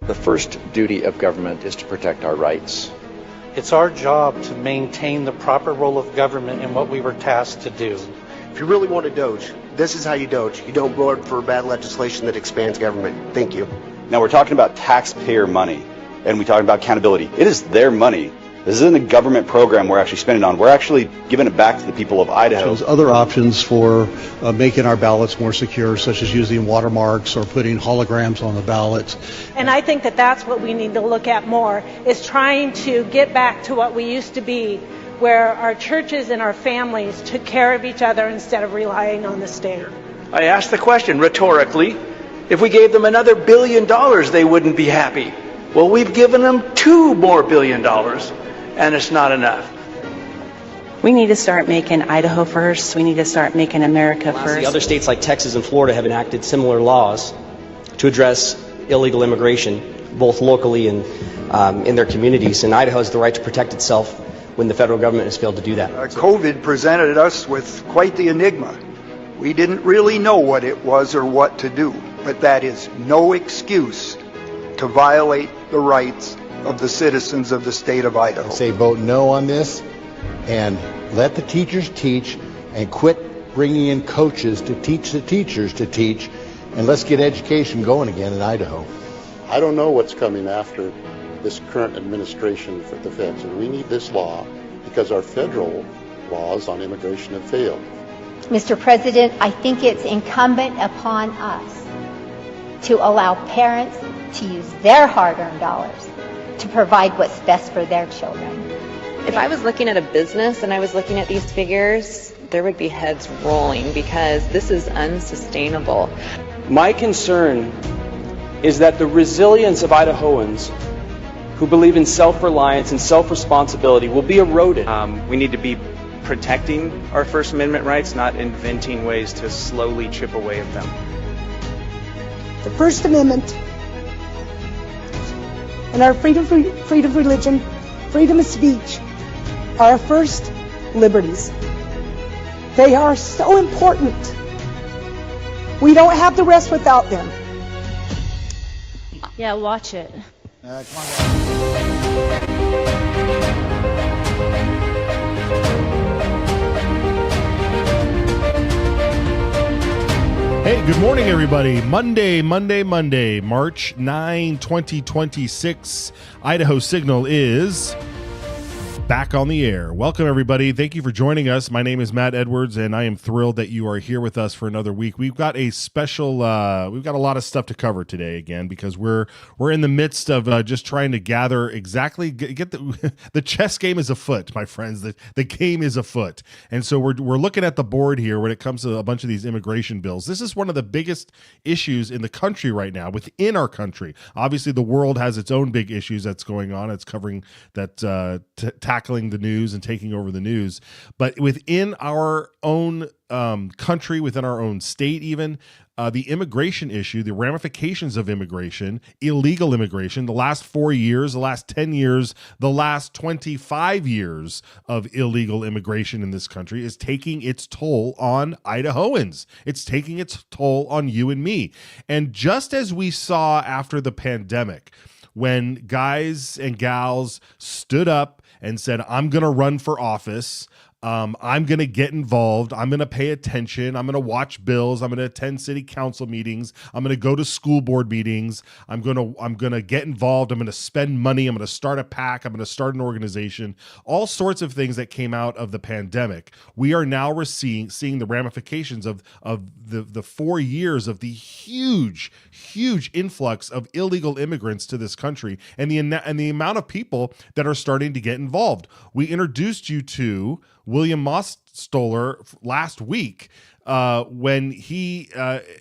The first duty of government is to protect our rights. It's our job to maintain the proper role of government in what we were tasked to do. If you really want to doge, this is how you doge. You don't vote for bad legislation that expands government. Thank you. Now we're talking about taxpayer money, and we're talking about accountability. It is their money. This isn't a government program we're actually spending on. We're actually giving it back to the people of Idaho. There's other options for making our ballots more secure, such as using watermarks or putting holograms on the ballots. And I think that that's what we need to look at more, is trying to get back to what we used to be, where our churches and our families took care of each other instead of relying on the state. I asked the question rhetorically, if we gave them another $1 billion, they wouldn't be happy. Well, we've given them $2 more billion, and it's not enough. We need to start making Idaho first. We need to start making America first. Other states like Texas and Florida have enacted similar laws to address illegal immigration, both locally and in their communities. And Idaho has the right to protect itself when the federal government has failed to do that. COVID presented us with quite the enigma. We didn't really know what it was or what to do, but that is no excuse to violate the rights of the citizens of the state of Idaho. Say vote no on this and let the teachers teach and quit bringing in coaches to teach the teachers to teach, and let's get education going again in Idaho. I don't know what's coming after this current administration for the feds, and we need this law because our federal laws on immigration have failed. Mr. President, I think it's incumbent upon us to allow parents to use their hard-earned dollars to provide what's best for their children. If I was looking at a business and I was looking at these figures, there would be heads rolling because this is unsustainable. My concern is that the resilience of Idahoans who believe in self-reliance and self-responsibility will be eroded. We need to be protecting our First Amendment rights, not inventing ways to slowly chip away at them. The First Amendment and our freedom of religion, freedom of speech are our first liberties. They are so important. We don't have the rest without them. Yeah, watch it. Hey, good morning, everybody. Monday, March 9, 2026. Idaho Signal is back on the air. Welcome, everybody. Thank you for joining us. My name is Matt Edwards, and I am thrilled that you are here with us for another week. We've got a special, we've got a lot of stuff to cover today again, because we're in the midst of just trying to gather exactly, get the chess game is afoot, my friends. The game is afoot. And so we're looking at the board here when it comes to a bunch of these immigration bills. This is one of the biggest issues in the country right now, within our country. Obviously, the world has its own big issues that's going on. It's covering that tackling the news and taking over the news. But within our own country, within our own state even, the immigration issue, the ramifications of immigration, illegal immigration, the last 4 years, the last 10 years, the last 25 years of illegal immigration in this country is taking its toll on Idahoans. It's taking its toll on you and me. And just as we saw after the pandemic, when guys and gals stood up and said, I'm going to run for office, I'm going to get involved, I'm going to pay attention, I'm going to watch bills, I'm going to attend city council meetings, I'm going to go to school board meetings, I'm going to get involved, I'm going to spend money, I'm going to start a PAC, I'm going to start an organization, all sorts of things that came out of the pandemic. We are now seeing the ramifications of the 4 years of the huge influx of illegal immigrants to this country, and the amount of people that are starting to get involved. We introduced you to William Mostoller last week when he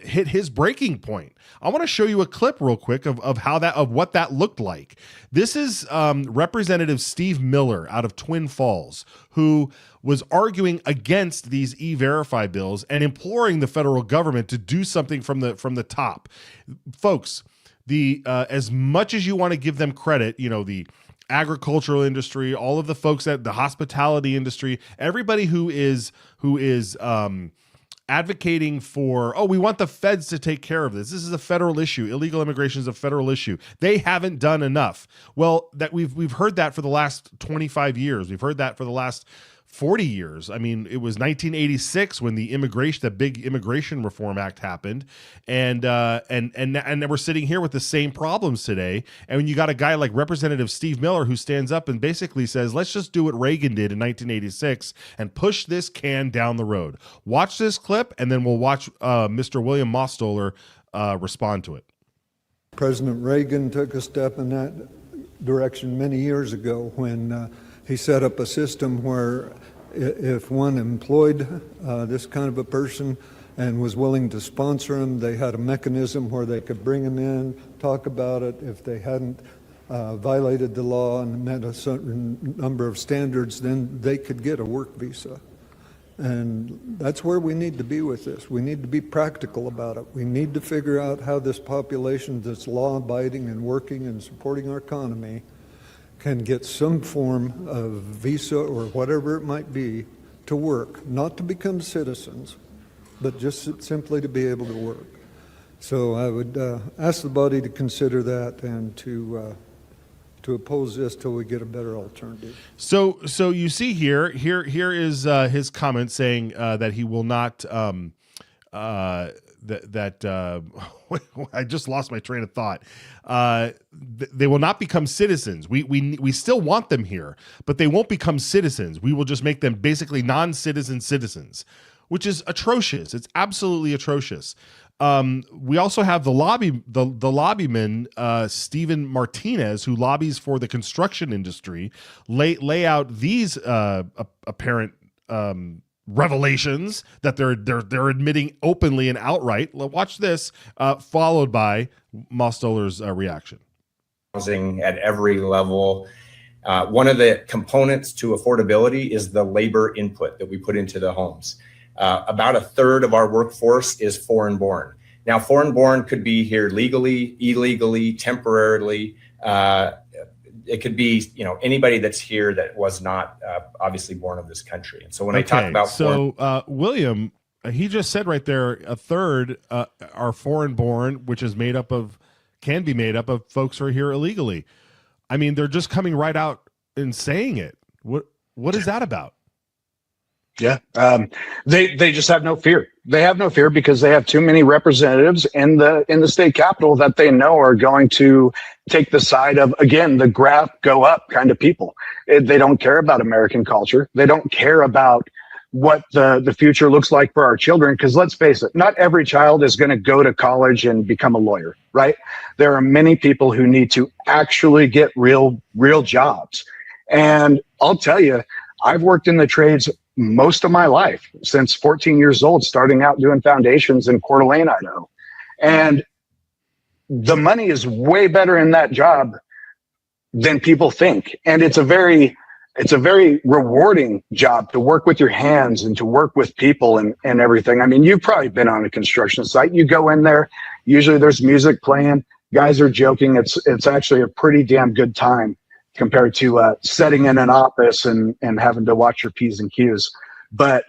hit his breaking point. I want to show you a clip real quick of what that looked like. This is Representative Steve Miller out of Twin Falls, who was arguing against these E-Verify bills and imploring the federal government to do something from the top. Folks, as much as you want to give them credit, the agricultural industry, all of the folks at the hospitality industry, everybody who is advocating for, oh, we want the feds to take care of this. This is a federal issue. Illegal immigration is a federal issue. They haven't done enough. Well, that we've heard that for the last 25 years. We've heard that for the last 40 years. I mean, it was 1986 when the big Immigration Reform Act happened, and we're sitting here with the same problems today. And when you got a guy like Representative Steve Miller who stands up and basically says, let's just do what Reagan did in 1986 and push this can down the road. Watch this clip, and then we'll watch Mr. William Mostoller respond to it. President Reagan took a step in that direction many years ago when he set up a system where if one employed this kind of a person and was willing to sponsor him, they had a mechanism where they could bring him in, talk about it. If they hadn't violated the law and met a certain number of standards, then they could get a work visa. And that's where we need to be with this. We need to be practical about it. We need to figure out how this population that's law-abiding and working and supporting our economy can get some form of visa or whatever it might be to work, not to become citizens, but just simply to be able to work. So I would ask the body to consider that and to oppose this till we get a better alternative. So you see here is his comment saying that he will not I just lost my train of thought. They will not become citizens. We still want them here, but they won't become citizens. We will just make them basically non-citizen citizens, which is atrocious. It's absolutely atrocious. We also have the lobbyman, Stephen Martinez, who lobbies for the construction industry, lay out these apparent revelations that they're admitting openly and outright. Watch this, followed by Mostoller's reaction. Housing at every level. One of the components to affordability is the labor input that we put into the homes. About a third of our workforce is foreign-born. Now, foreign-born could be here legally, illegally, temporarily. It could be, anybody that's here that was not obviously born of this country. And so when I talk about William, he just said right there, a third are foreign-born, which is can be made up of folks who are here illegally. I mean, they're just coming right out and saying it. What is that about? Yeah, they just have no fear. They have no fear because they have too many representatives in the state capitol that they know are going to take the side of, again, the graph go up kind of people. They don't care about American culture. They don't care about what the future looks like for our children. Because let's face it, not every child is going to go to college and become a lawyer, right? There are many people who need to actually get real jobs. And I'll tell you, I've worked in the trades most of my life, since 14 years old, starting out doing foundations in Coeur d'Alene, Idaho. And the money is way better in that job than people think. And it's a very rewarding job to work with your hands and to work with people and everything. I mean, you've probably been on a construction site. You go in there, usually there's music playing, guys are joking. It's actually a pretty damn good time compared to sitting in an office and having to watch your P's and Q's. But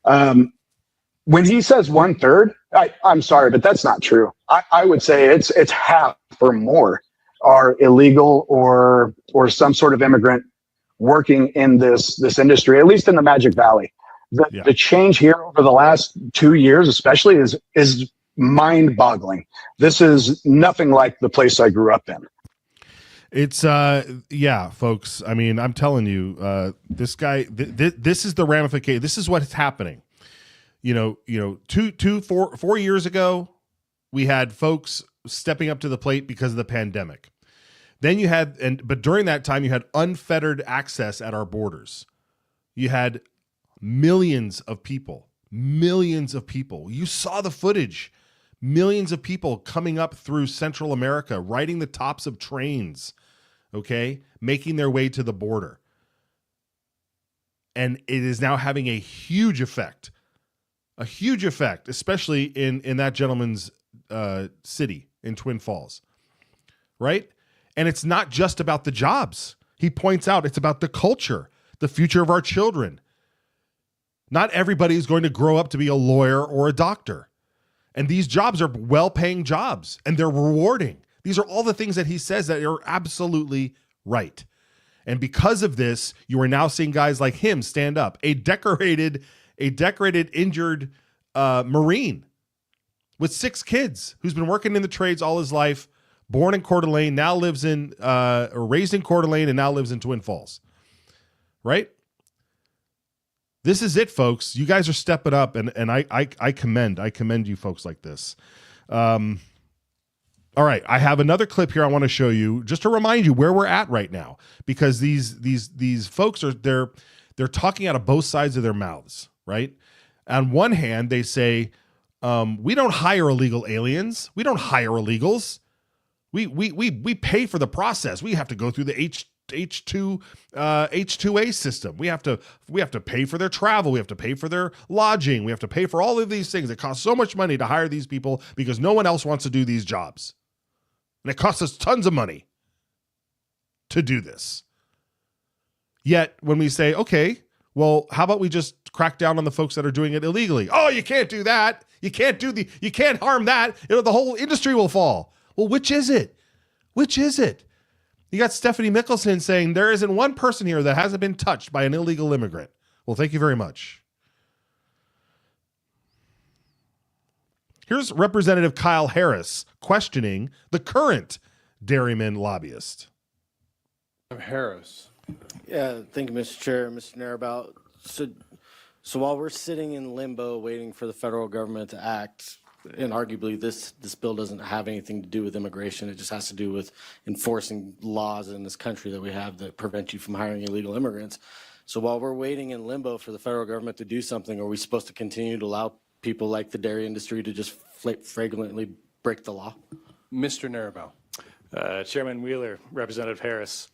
when he says 1/3, I'm sorry, but that's not true. I would say it's half or more are illegal or some sort of immigrant working in this industry, at least in the Magic Valley. The change here over the last 2 years especially is mind-boggling. This is nothing like the place I grew up in. It's folks. I mean, I'm telling you, this guy. This is the ramification. This is what's happening. 4 years ago, we had folks stepping up to the plate because of the pandemic. Then you had, but during that time, you had unfettered access at our borders. You had millions of people. You saw the footage. Millions of people coming up through Central America, riding the tops of trains. Okay, making their way to the border. And it is now having a huge effect, especially in that gentleman's city in Twin Falls, right? And it's not just about the jobs. He points out it's about the culture, the future of our children. Not everybody is going to grow up to be a lawyer or a doctor. And these jobs are well-paying jobs, and they're rewarding. These are all the things that he says that are absolutely right. And because of this, you are now seeing guys like him stand up. A decorated injured Marine with 6 kids who's been working in the trades all his life, born in Coeur d'Alene, now lives in, or raised in Coeur d'Alene and now lives in Twin Falls. Right? This is it, folks. You guys are stepping up, and I commend you folks like this. All right, I have another clip here I want to show you just to remind you where we're at right now, because these folks are they're talking out of both sides of their mouths, right? On one hand, they say we don't hire illegal aliens, we don't hire illegals, we pay for the process. We have to go through the H2A system. We have to pay for their travel. We have to pay for their lodging. We have to pay for all of these things. It costs so much money to hire these people because no one else wants to do these jobs. And it costs us tons of money to do this. Yet when we say, okay, well, how about we just crack down on the folks that are doing it illegally? Oh, you can't do that. You can't harm that. The whole industry will fall. Well, which is it? Which is it? You got Stephanie Mickelson saying there isn't one person here that hasn't been touched by an illegal immigrant. Well, thank you very much. Here's Representative Kyle Harris questioning the current dairyman lobbyist. Harris. Yeah, thank you, Mr. Chair, Mr. Narrabout. So while we're sitting in limbo waiting for the federal government to act, and arguably this bill doesn't have anything to do with immigration, it just has to do with enforcing laws in this country that we have that prevent you from hiring illegal immigrants. So while we're waiting in limbo for the federal government to do something, are we supposed to continue to allow people like the dairy industry to just flagrantly break the law? Mr. Narrabout. Chairman Wheeler, Representative Harris.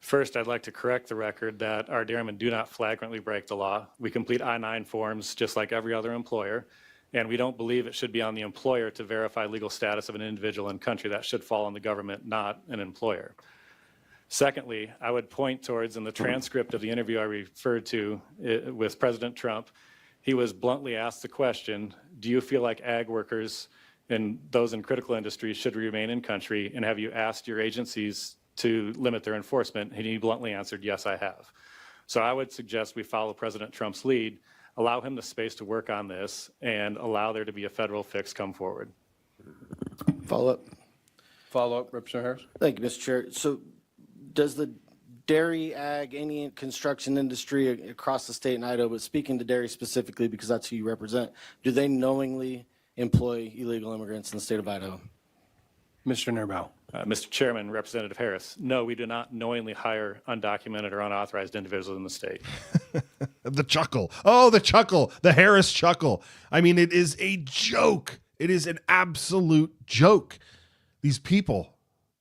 First, I'd like to correct the record that our dairymen do not flagrantly break the law. We complete I-9 forms just like every other employer, and we don't believe it should be on the employer to verify legal status of an individual in country. That should fall on the government, not an employer. Secondly, I would point towards in the transcript of the interview I referred to with President Trump, he was bluntly asked the question, do you feel like ag workers and those in critical industries should remain in country, and have you asked your agencies to limit their enforcement? And he bluntly answered, yes, I have. So I would suggest we follow President Trump's lead, allow him the space to work on this, and allow there to be a federal fix come forward. Follow up. Follow up, Representative Harris. Thank you, Mr. Chair. So does the dairy, ag, any construction industry across the state in Idaho, but speaking to dairy specifically because that's who you represent, do they knowingly employ illegal immigrants in the state of Idaho? Mr. Narrabout. Mr. Chairman, Representative Harris, no, we do not knowingly hire undocumented or unauthorized individuals in the state. The chuckle. Oh, the chuckle. The Harris chuckle. I mean, it is a joke. It is an absolute joke. These people.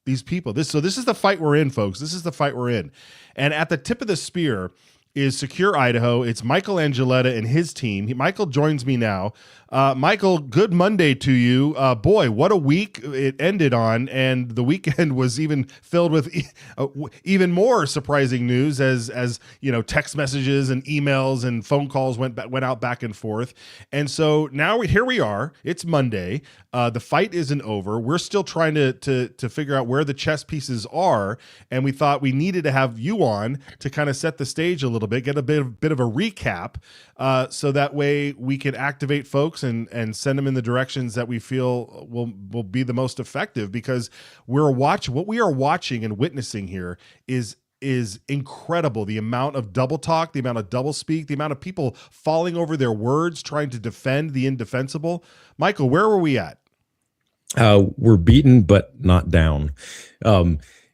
So this is the fight we're in, folks. This is the fight we're in. And at the tip of the spear is Secure Idaho. It's Michael Angeletta and his team. Michael joins me now. Michael, good Monday to you. Boy, what a week it ended on, and the weekend was even filled with even more surprising news as you know, text messages and emails and phone calls went out back and forth. And so now here we are. It's Monday. The fight isn't over. We're still trying to figure out where the chess pieces are, and we thought we needed to have you on to kind of set the stage a little bit, get a bit of a recap, so that way we can activate folks and send them in the directions that we feel will be the most effective, because what we are watching and witnessing here is incredible. The amount of double talk, the amount of double speak, the amount of people falling over their words, trying to defend the indefensible. Michael, where were we at? We're beaten, but not down.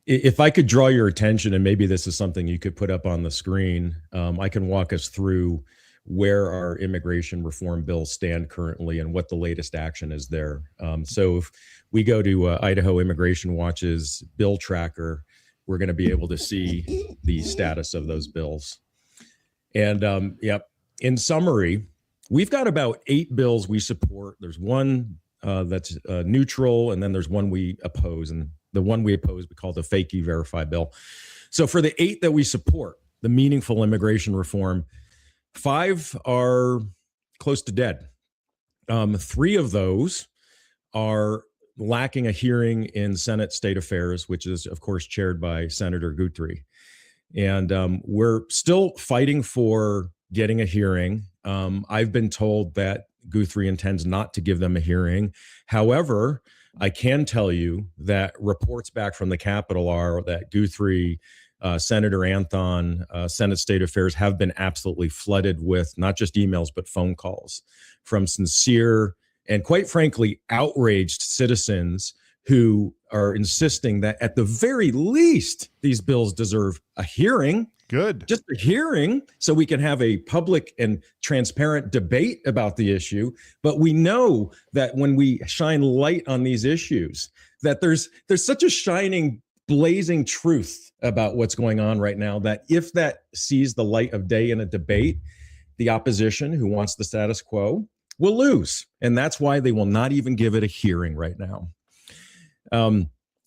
If I could draw your attention, and maybe this is something you could put up on the screen, I can walk us through where our immigration reform bills stand currently and what the latest action is there. So if we go to Idaho Immigration Watch's bill tracker, we're going to be able to see the status of those bills. And in summary, we've got about 8 bills we support. There's one that's neutral, and then there's one we oppose. And the one we oppose, we call the fake E-Verify bill. So for the 8 that we support, the meaningful immigration reform, 5 are close to dead. 3 of those are lacking a hearing in Senate State Affairs, which is, of course, chaired by Senator Guthrie. And we're still fighting for getting a hearing. I've been told that Guthrie intends not to give them a hearing. However, I can tell you that reports back from the Capitol are that Guthrie, Senator Anthon, Senate State Affairs have been absolutely flooded with not just emails, but phone calls from sincere and, quite frankly, outraged citizens who are insisting that at the very least, these bills deserve a hearing. Good. Just a hearing so we can have a public and transparent debate about the issue. But we know that when we shine light on these issues, that there's such a shining, blazing truth about what's going on right now that if that sees the light of day in a debate, the opposition who wants the status quo will lose. And that's why they will not even give it a hearing right now.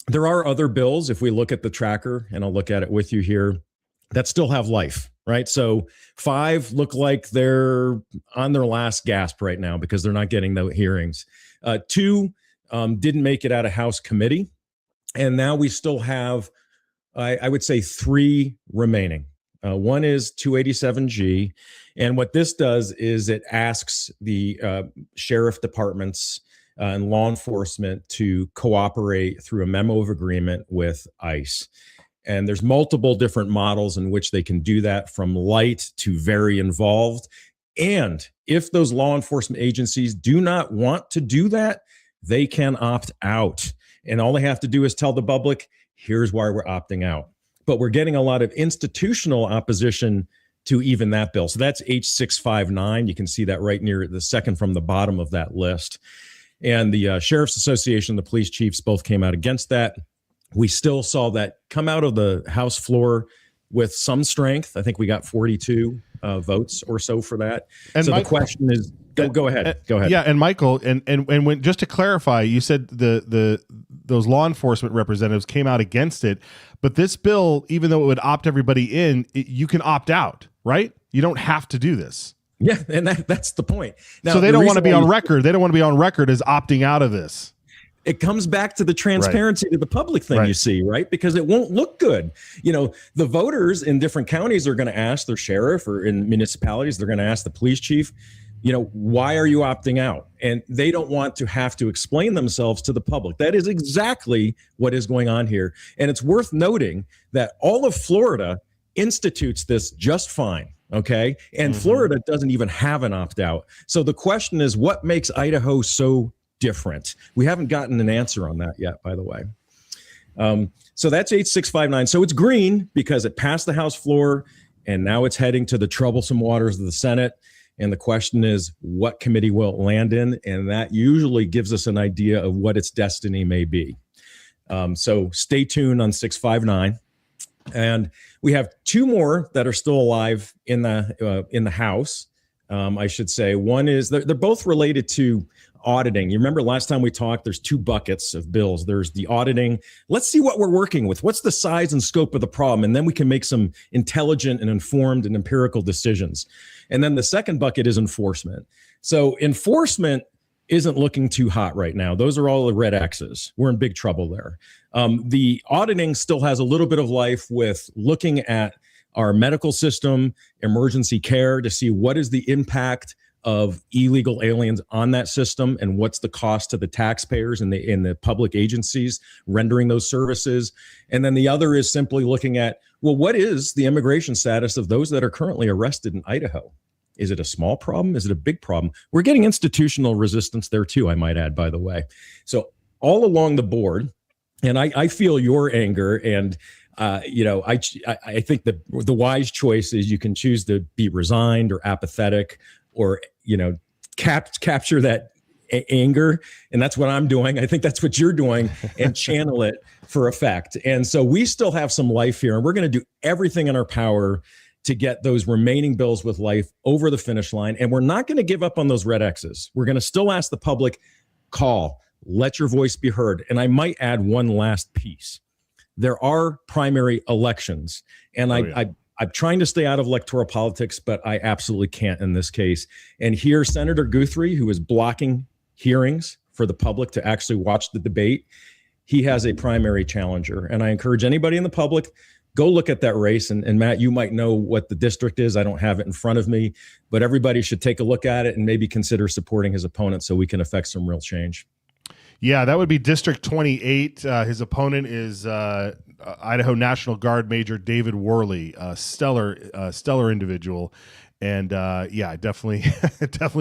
There are other bills, if we look at the tracker, and I'll look at it with you here, that still have life, right? So 5 look like they're on their last gasp right now because they're not getting the hearings. 2 didn't make it out of House committee. And now we still have, I would say, 3 remaining. One is 287G. And what this does is it asks the sheriff departments and law enforcement to cooperate through a memo of agreement with ICE. And there's multiple different models in which they can do that, from light to very involved. And if those law enforcement agencies do not want to do that, they can opt out. And all they have to do is tell the public, here's why we're opting out. But we're getting a lot of institutional opposition to even that bill. So that's H659. You can see that right near the second from the bottom of that list. And the Sheriff's Association, the police chiefs both came out against that. We still saw that come out of the House floor with some strength. I think we got 42 votes or so for that. And so the question is, go ahead. Yeah, and Michael, and when, just to clarify, you said those law enforcement representatives came out against it, but this bill, even though it would opt everybody in, you can opt out, right? You don't have to do this. Yeah, and that's the point. Now, so they don't want to be on record. They don't want to be on record as opting out of this. It comes back to the transparency to the public thing, you see, right? Because it won't look good. You know, the voters in different counties are going to ask their sheriff, or in municipalities, they're going to ask the police chief, you know, why are you opting out? And they don't want to have to explain themselves to the public. That is exactly what is going on here. And it's worth noting that all of Florida institutes this just fine. Okay. And Florida doesn't even have an opt out. So the question is, what makes Idaho so different? We haven't gotten an answer on that yet, by the way. So that's H659. So it's green because it passed the House floor and now it's heading to the troublesome waters of the Senate. And the question is, what committee will it land in? And that usually gives us an idea of what its destiny may be. So stay tuned on 659. And we have 2 more that are still alive in the House. I should say. One is they're both related to auditing. You remember last time we talked, there's 2 buckets of bills. There's the auditing. Let's see what we're working with. What's the size and scope of the problem? And then we can make some intelligent and informed and empirical decisions. And then the second bucket is enforcement. So enforcement isn't looking too hot right now. Those are all the red X's. We're in big trouble there. The auditing still has a little bit of life with looking at our medical system, emergency care, to see what is the impact of illegal aliens on that system and what's the cost to the taxpayers and the public agencies rendering those services. And then the other is simply looking at, well, what is the immigration status of those that are currently arrested in Idaho? Is it a small problem? Is it a big problem? We're getting institutional resistance there too, I might add, by the way. So all along the board, and I feel your anger, and I think the wise choice is you can choose to be resigned or apathetic, or capture that anger, and that's what I'm doing. I think that's what you're doing, and channel it for effect. And so we still have some life here, and we're going to do everything in our power to get those remaining bills with life over the finish line. And we're not going to give up on those red X's. We're going to still ask the public, call, let your voice be heard. And I might add one last piece. There are primary elections. And I I'm trying to stay out of electoral politics, but I absolutely can't in this case. And here, Senator Guthrie, who is blocking hearings for the public to actually watch the debate, he has a primary challenger. And I encourage anybody in the public, go look at that race. And Matt, you might know what the district is. I don't have it in front of me, but everybody should take a look at it and maybe consider supporting his opponent so we can affect some real change. Yeah, that would be District 28. His opponent is Idaho National Guard Major David Worley, stellar individual. And yeah, definitely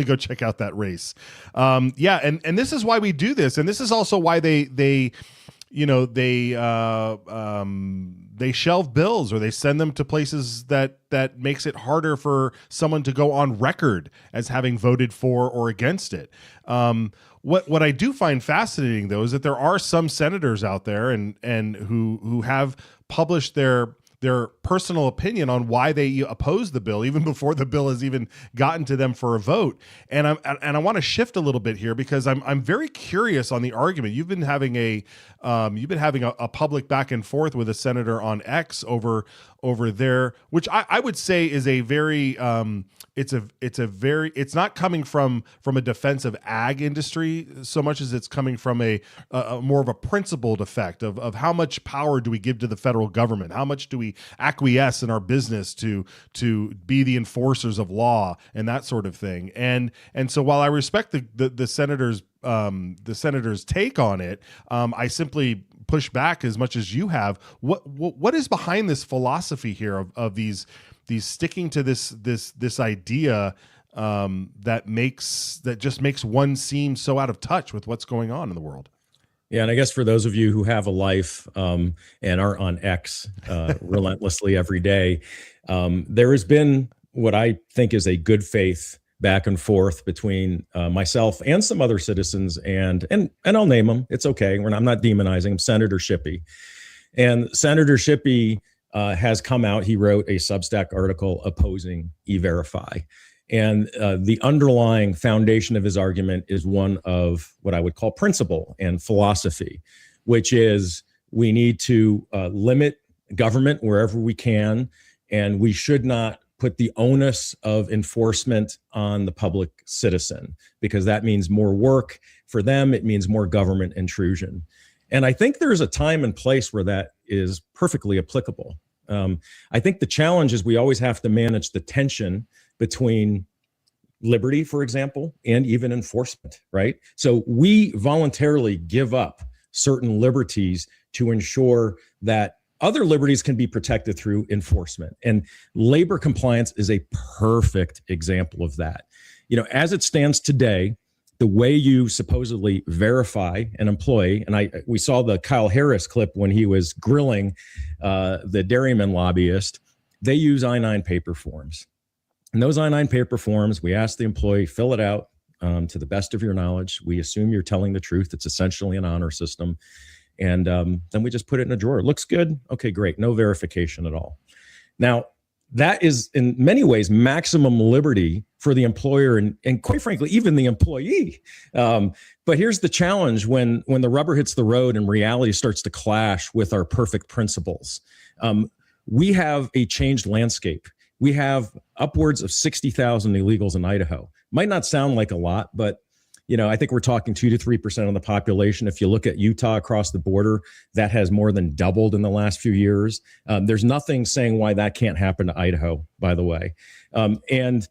go check out that race. Yeah, and this is why we do this, and this is also why they shelve bills or they send them to places that makes it harder for someone to go on record as having voted for or against it. What I do find fascinating, though, is that there are some senators out there and who have published their personal opinion on why they oppose the bill, even before the bill has even gotten to them for a vote. And I want to shift a little bit here because I'm very curious on the argument. You've been having a public back and forth with a senator on X over there, which I would say is a very it's not coming from a defense of ag industry so much as it's coming from a more of a principled effect of how much power do we give to the federal government? How much do we acquiesce in our business to be the enforcers of law and that sort of thing? And so while I respect the senator's take on it, I simply push back as much as you have. What is behind this philosophy here of these sticking to this idea that just makes one seem so out of touch with what's going on in the world? Yeah, and I guess for those of you who have a life and are on X relentlessly every day, there has been what I think is a good faith back and forth between myself and some other citizens, and I'll name them. It's okay. I'm not demonizing him. Senator Shippey. And Senator Shippey has come out. He wrote a Substack article opposing E-Verify. And the underlying foundation of his argument is one of what I would call principle and philosophy, which is we need to limit government wherever we can, and we should not put the onus of enforcement on the public citizen, because that means more work for them. It means more government intrusion. And I think there's a time and place where that is perfectly applicable. I think the challenge is we always have to manage the tension between liberty, for example, and even enforcement, right? So we voluntarily give up certain liberties to ensure that other liberties can be protected through enforcement. And labor compliance is a perfect example of that. As it stands today, the way you supposedly verify an employee, and we saw the Kyle Harris clip when he was grilling the dairyman lobbyist, they use I-9 paper forms. And those I-9 paper forms, we ask the employee, fill it out to the best of your knowledge. We assume you're telling the truth. It's essentially an honor system. And then we just put it in a drawer. It looks good. Okay, great. No verification at all. Now, that is in many ways maximum liberty for the employer and quite frankly, even the employee. But here's the challenge when the rubber hits the road and reality starts to clash with our perfect principles. We have a changed landscape. We have upwards of 60,000 illegals in Idaho. Might not sound like a lot, but I think we're talking 2 to 3% of the population. If you look at Utah across the border, that has more than doubled in the last few years. There's nothing saying why that can't happen to Idaho, by the way. And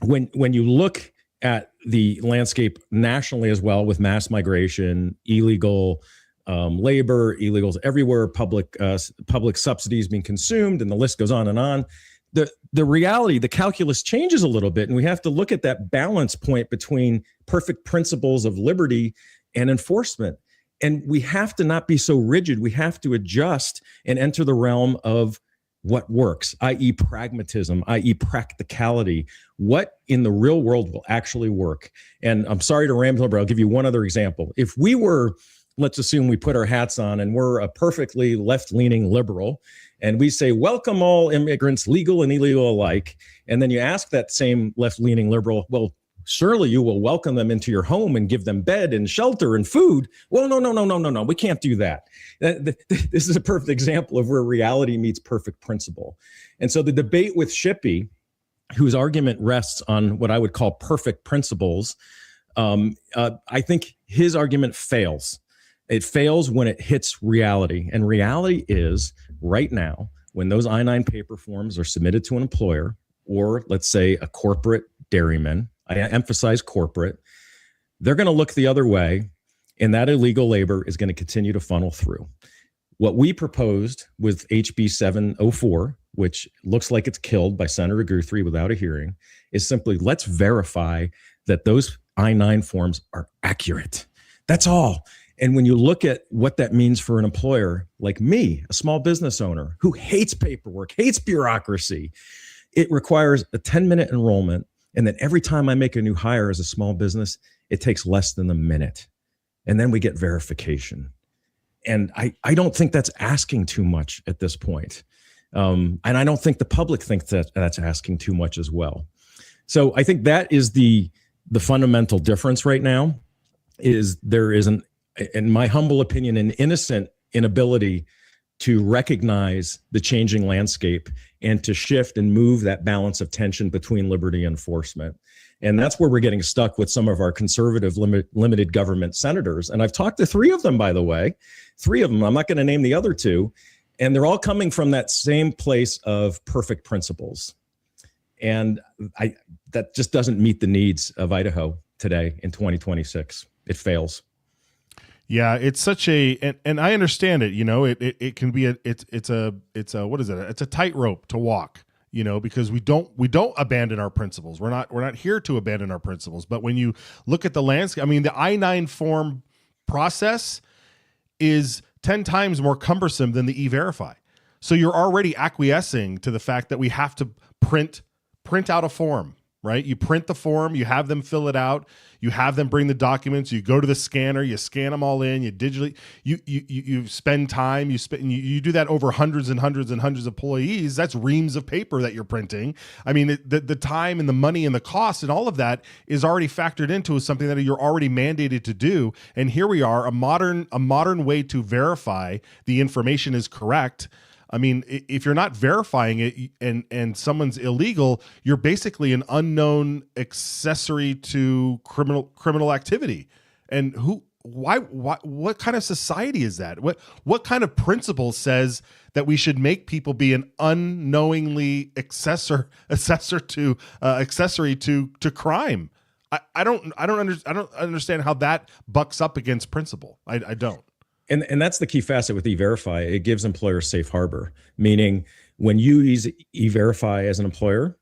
when you look at the landscape nationally as well, with mass migration, illegal labor, illegals everywhere, public subsidies being consumed, and the list goes on and on. The reality, the calculus changes a little bit, and we have to look at that balance point between perfect principles of liberty and enforcement. And we have to not be so rigid. We have to adjust and enter the realm of what works, i.e. pragmatism, i.e. practicality, what in the real world will actually work. And I'm sorry to ramble, but I'll give you one other example. If we were, let's assume we put our hats on and we're a perfectly left-leaning liberal, and we say, welcome all immigrants, legal and illegal alike. And then you ask that same left-leaning liberal, well, Surely you will welcome them into your home and give them bed and shelter and food. Well, no. We can't do that. This is a perfect example of where reality meets perfect principle. And so the debate with Shippey, whose argument rests on what I would call perfect principles, I think his argument fails. It fails when it hits reality. And reality is right now, when those I-9 paper forms are submitted to an employer, or let's say a corporate dairyman, I emphasize corporate, they're going to look the other way, and that illegal labor is going to continue to funnel through. What we proposed with HB 704, which looks like it's killed by Senator Guthrie without a hearing, is simply let's verify that those I-9 forms are accurate. That's all. And when you look at what that means for an employer like me, a small business owner who hates paperwork, hates bureaucracy, it requires a 10-minute enrollment. And then every time I make a new hire as a small business, it takes less than a minute. And then we get verification. And I don't think that's asking too much at this point. And I don't think the public thinks that that's asking too much as well. So I think that is the fundamental difference right now, is there is in my humble opinion, an innocent inability to recognize the changing landscape and to shift and move that balance of tension between liberty and enforcement. And that's where we're getting stuck with some of our conservative limited government senators. And I've talked to 3 of them, by the way, 3 of them. I'm not going to name the other 2. And they're all coming from that same place of perfect principles. And that just doesn't meet the needs of Idaho today in 2026. It fails. Yeah, it's such and I understand it. You know, it can be it's a what is it? It's a tightrope to walk. You know, because we don't abandon our principles. We're not here to abandon our principles. But when you look at the landscape, I mean, the I-9 form process is 10 times more cumbersome than the E-Verify. So you're already acquiescing to the fact that we have to print out a form. Right? You print the form, you have them fill it out, you have them bring the documents, you go to the scanner, you scan them all in, you digitally, you spend time, you do that over hundreds and hundreds and hundreds of employees. That's reams of paper that you're printing. I mean, the time and the money and the cost and all of that is already factored into something that you're already mandated to do. And here we are, a modern way to verify the information is correct. I mean, if you're not verifying it and someone's illegal, you're basically an unknown accessory to criminal activity. And what kind of society is that? What kind of principle says that we should make people be an unknowingly accessory to crime? I don't understand how that bucks up against principle. I don't. And that's the key facet with E-Verify. It gives employers safe harbor, meaning when you use E-Verify as an employer,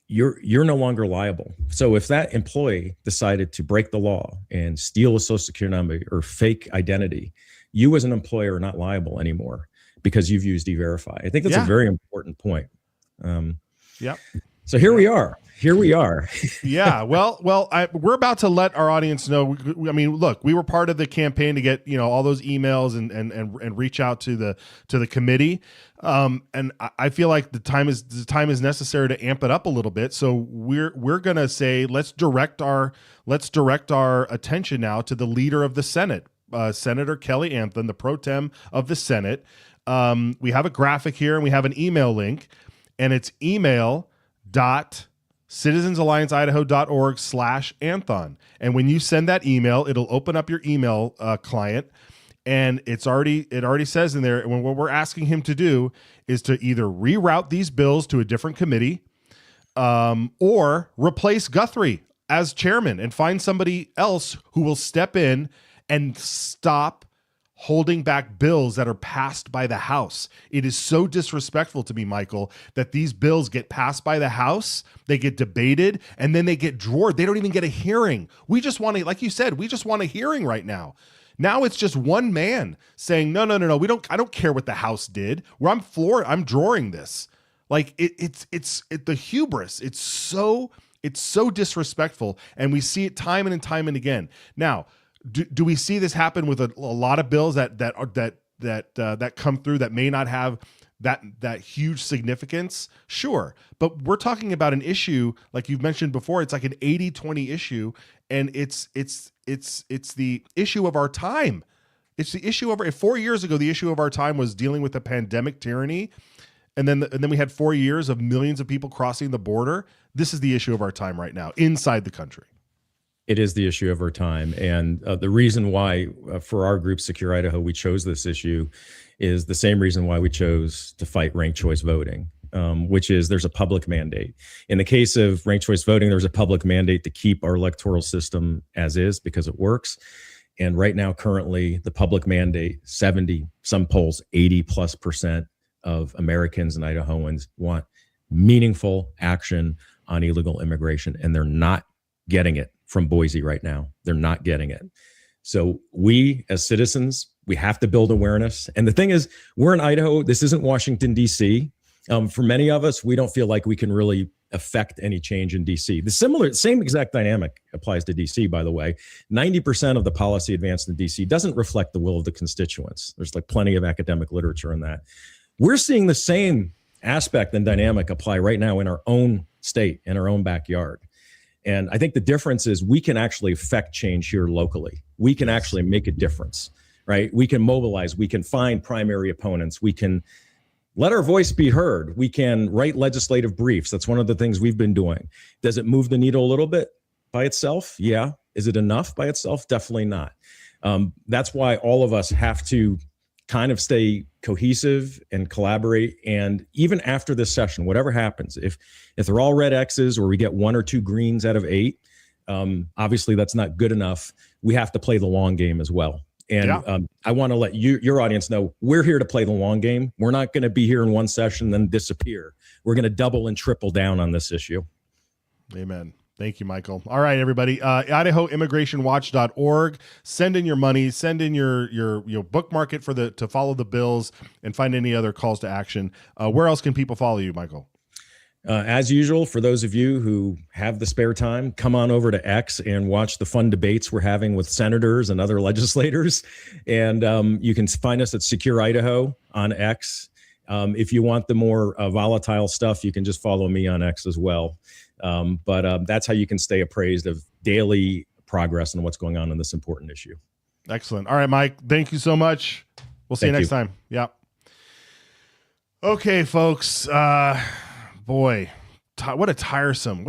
you're no longer liable. So if that employee decided to break the law and steal a social security number or fake identity, you as an employer are not liable anymore because you've used E-Verify. I think that's a very important point. Yep. So here we are. Yeah. Well, we're about to let our audience know. I mean, look, we were part of the campaign to get, all those emails and reach out to the committee. And I feel like the time is necessary to amp it up a little bit. So we're going to say, let's direct our attention now to the leader of the Senate, Senator Kelly Anthon, the pro tem of the Senate. We have a graphic here and we have an email link, and it's email.citizensallianceidaho.org/Anthon. And when you send that email, it'll open up your email client, and it already says in there, when what we're asking him to do is to either reroute these bills to a different committee, or replace Guthrie as chairman and find somebody else who will step in and stop holding back bills that are passed by the House. It is so disrespectful to me, Michael, that these bills get passed by the House, they get debated, and then they get drawered. They don't even get a hearing. We just want to, like you said, we just want a hearing right now. Now it's just one man saying, no, I don't care what the House did. I'm drawing this. Like it's the hubris. It's so disrespectful, and we see it time and time and again. Now, do we see this happen with a lot of bills that come through that may not have that huge significance, sure. But we're talking about an issue, like you've mentioned before, it's like an 80-20 issue, and it's the issue of our time. It's the issue of 4 years ago, the issue of our time was dealing with the pandemic tyranny. And then we had 4 years of millions of people crossing the border. This is the issue of our time right now inside the country. It is the issue of our time. And the reason why for our group, Secure Idaho, we chose this issue is the same reason why we chose to fight ranked choice voting, which is there's a public mandate. In the case of ranked choice voting, there's a public mandate to keep our electoral system as is because it works. And right now, currently, the public mandate, 70, some polls, 80+% of Americans and Idahoans want meaningful action on illegal immigration, and they're not getting it from Boise right now. They're not getting it. So we, as citizens, we have to build awareness. And the thing is, we're in Idaho. This isn't Washington, D.C. For many of us, we don't feel like we can really affect any change in D.C. The same exact dynamic applies to D.C., by the way. 90% of the policy advanced in D.C. doesn't reflect the will of the constituents. There's like plenty of academic literature on that. We're seeing the same aspect and dynamic apply right now in our own state, in our own backyard. And I think the difference is we can actually affect change here locally. We can actually make a difference, right? We can mobilize, we can find primary opponents, we can let our voice be heard, we can write legislative briefs. That's one of the things we've been doing. Does it move the needle a little bit by itself? Yeah. Is it enough by itself? Definitely not. That's why all of us have to kind of stay cohesive and collaborate. And even after this session, whatever happens, if they're all red X's or we get 1 or 2 greens out of 8, obviously that's not good enough. We have to play the long game as well. And I want to let your audience know we're here to play the long game. We're not going to be here in one session, then disappear. We're going to double and triple down on this issue. Amen. Thank you, Michael. All right, everybody. IdahoImmigrationWatch.org. Send in your money. Send in your bookmark it to follow the bills and find any other calls to action. Where else can people follow you, Michael? As usual, for those of you who have the spare time, come on over to X and watch the fun debates we're having with senators and other legislators. And you can find us at Secure Idaho on X. If you want the more volatile stuff, you can just follow me on X as well. But that's how you can stay appraised of daily progress and what's going on in this important issue. Excellent. All right, Mike, thank you so much. We'll see you next time. Yeah. Okay, folks. Boy, what a tiresome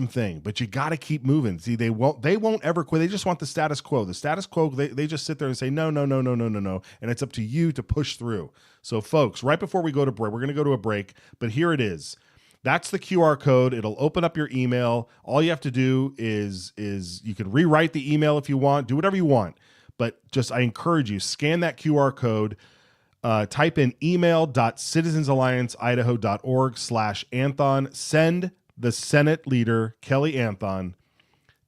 thing, but you got to keep moving. See, they won't ever quit. They just want the status quo. The status quo, they just sit there and say, no. And it's up to you to push through. So folks, right before we go to break, we're going to go to a break, but here it is. That's the QR code. It'll open up your email. All you have to do is you can rewrite the email if you want, do whatever you want, but I encourage you, scan that QR code, type in email.citizensallianceidaho.org/Anthon. Send the Senate leader, Kelly Anthon.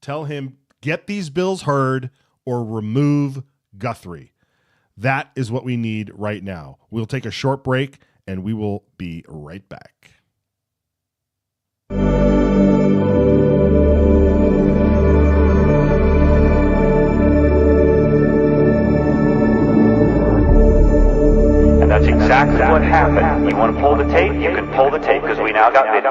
Tell him, get these bills heard or remove Guthrie. That is what we need right now. We'll take a short break and we will be right back. That's exactly what happened. You want to pull the tape? You can pull the tape because we now got video.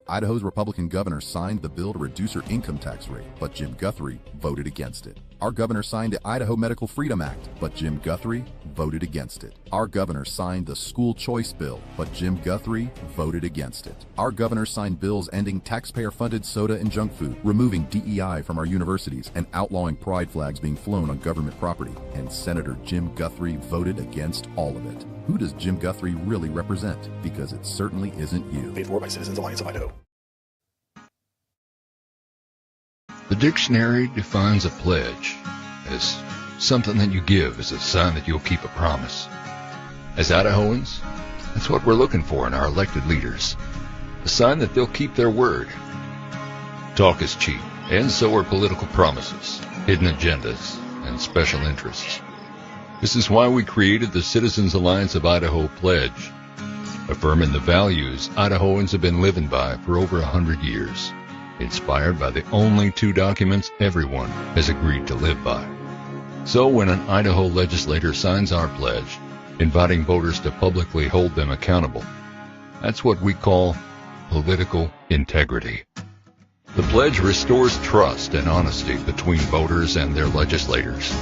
Idaho's Republican governor signed the bill to reduce her income tax rate, but Jim Guthrie voted against it. Our governor signed the Idaho Medical Freedom Act, but Jim Guthrie voted against it. Our governor signed the school choice bill, but Jim Guthrie voted against it. Our governor signed bills ending taxpayer-funded soda and junk food, removing DEI from our universities, and outlawing pride flags being flown on government property. And Senator Jim Guthrie voted against all of it. Who does Jim Guthrie really represent? Because it certainly isn't you. Paid for by Citizens Alliance of Idaho. The dictionary defines a pledge as something that you give as a sign that you'll keep a promise. As Idahoans, that's what we're looking for in our elected leaders. A sign that they'll keep their word. Talk is cheap, and so are political promises, hidden agendas, and special interests. This is why we created the Citizens Alliance of Idaho Pledge, affirming the values Idahoans have been living by for over 100 years, inspired by the only 2 documents everyone has agreed to live by. So when an Idaho legislator signs our pledge, inviting voters to publicly hold them accountable. That's what we call political integrity. The pledge restores trust and honesty between voters and their legislators.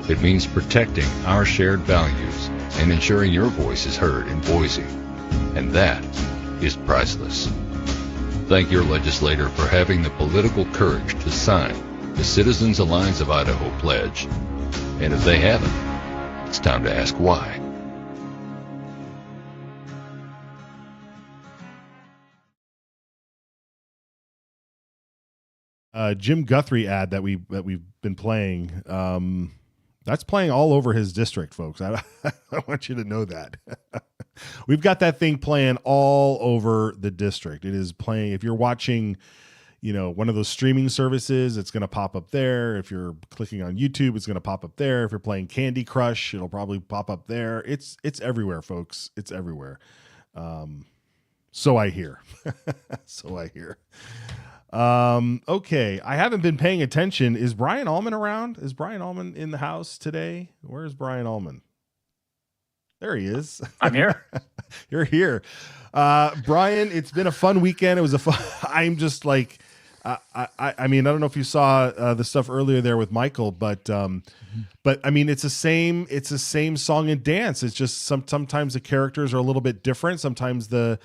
It means protecting our shared values and ensuring your voice is heard in Boise. And that is priceless. Thank your legislator for having the political courage to sign the Citizens Alliance of Idaho pledge. And if they haven't, it's time to ask why. Jim Guthrie ad that we've been playing. That's playing all over his district, folks. I want you to know that. We've got that thing playing all over the district. It is playing. If you're watching, one of those streaming services, it's going to pop up there. If you're clicking on YouTube, it's going to pop up there. If you're playing Candy Crush, it'll probably pop up there. It's everywhere, folks. It's everywhere. So I hear. So I hear. Okay. I haven't been paying attention. Is Brian Allman around? Is Brian Allman in the house today? Where's Brian Allman? There he is. I'm here. You're here. Brian, it's been a fun weekend. It was I'm just like, I mean, I don't know if you saw the stuff earlier there with Michael, but I mean, it's the same song and dance. It's just sometimes the characters are a little bit different. Sometimes the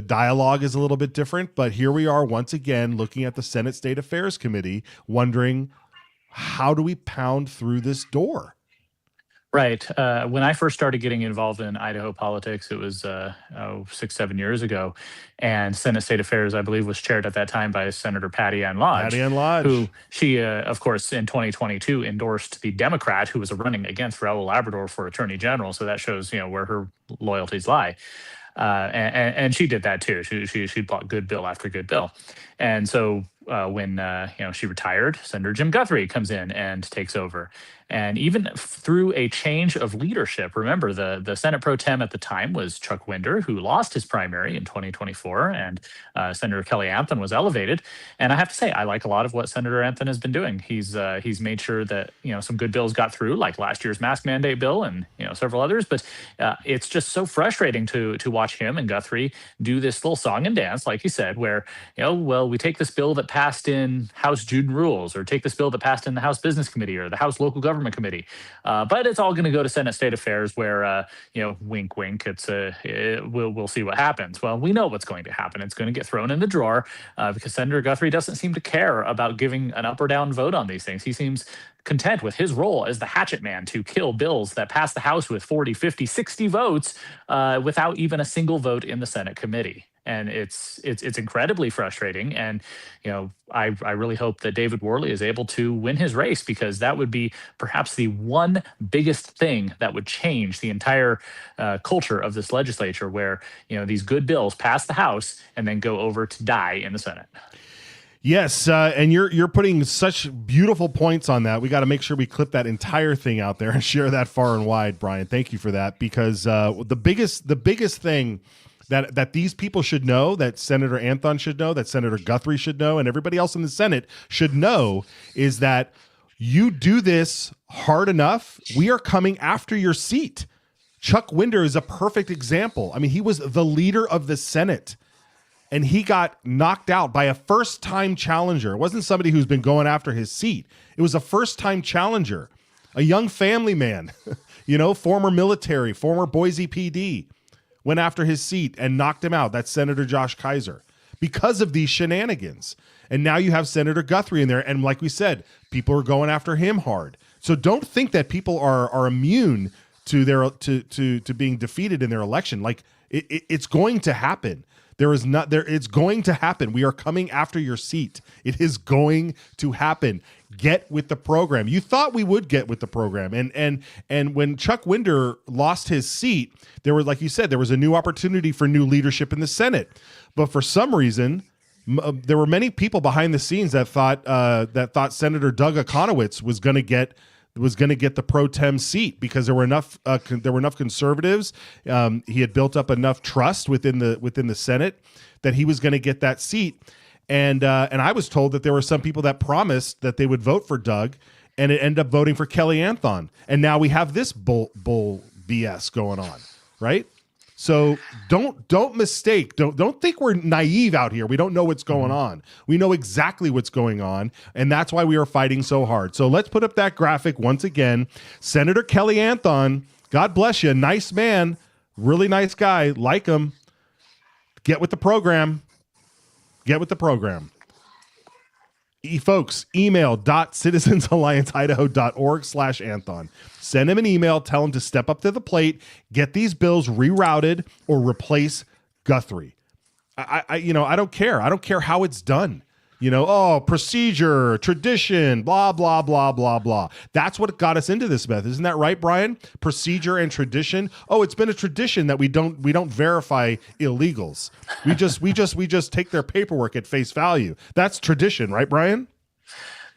dialogue is a little bit different, but here we are once again looking at the Senate State Affairs Committee, wondering how do we pound through this door? Right. When I first started getting involved in Idaho politics, it was 6-7 years ago, and Senate State Affairs, I believe, was chaired at that time by Senator Patty Ann Lodge. Who she, of course, in 2022 endorsed the Democrat who was running against Raul Labrador for Attorney General. So that shows, where her loyalties lie. And she did that too. She bought good bill after good bill. And so when she retired, Senator Jim Guthrie comes in and takes over. And even through a change of leadership, remember the Senate pro tem at the time was Chuck Winder, who lost his primary in 2024, and Senator Kelly Anthon was elevated. And I have to say, I like a lot of what Senator Anthon has been doing. He's made sure that some good bills got through, like last year's mask mandate bill and several others. But it's just so frustrating to watch him and Guthrie do this little song and dance, like you said, where we take this bill that passed in House Juden Rules, or take this bill that passed in the House Business Committee or the House Local Government Committee, but it's all going to go to Senate State Affairs, where wink, wink. We'll see what happens. Well, we know what's going to happen. It's going to get thrown in the drawer because Senator Guthrie doesn't seem to care about giving an up or down vote on these things. He seems content with his role as the hatchet man to kill bills that pass the House with 40, 50, 60 votes without even a single vote in the Senate committee. And it's incredibly frustrating. And, I really hope that David Worley is able to win his race, because that would be perhaps the one biggest thing that would change the entire culture of this legislature, where, these good bills pass the House and then go over to die in the Senate. Yes, and you're putting such beautiful points on that. We got to make sure we clip that entire thing out there and share that far and wide, Brian. Thank you for that, because the biggest thing that these people should know, that Senator Anthon should know, that Senator Guthrie should know, and everybody else in the Senate should know, is that you do this hard enough, we are coming after your seat. Chuck Winder is a perfect example. I mean, he was the leader of the Senate, and he got knocked out by a first-time challenger. It wasn't somebody who's been going after his seat. It was a first-time challenger, a young family man, former military, former Boise PD, went after his seat and knocked him out. That's Senator Josh Kaiser, because of these shenanigans. And now you have Senator Guthrie in there, and like we said, people are going after him hard. So don't think that people are immune to their to being defeated in their election. Like it's going to happen. It's going to happen. We are coming after your seat. It is going to happen. Get with the program. You thought we would get with the program. And when Chuck Winder lost his seat, there was, like you said, there was a new opportunity for new leadership in the Senate. But for some reason, there were many people behind the scenes that thought Senator Doug Econowitz was going to get the pro tem seat, because there were enough conservatives. He had built up enough trust within the Senate that he was going to get that seat. And I was told that there were some people that promised that they would vote for Doug, and it ended up voting for Kelly Anthon. And now we have this bull BS going on, right? So don't mistake. Don't think we're naive out here. We don't know what's going on. We know exactly what's going on, and that's why we are fighting so hard. So let's put up that graphic once again. Senator Kelly Anthon, God bless you, nice man, really nice guy, like him. Get with the program. Get with the program. Folks, email.citizensallianceidaho.org/Anthon. Send him an email. Tell him to step up to the plate, get these bills rerouted, or replace Guthrie. I don't care. I don't care how it's done. Procedure, tradition, blah, blah, blah, blah, blah. That's what got us into this mess. Isn't that right, Brian? Procedure and tradition. Oh, it's been a tradition that we don't verify illegals. We just take their paperwork at face value. That's tradition, right, Brian?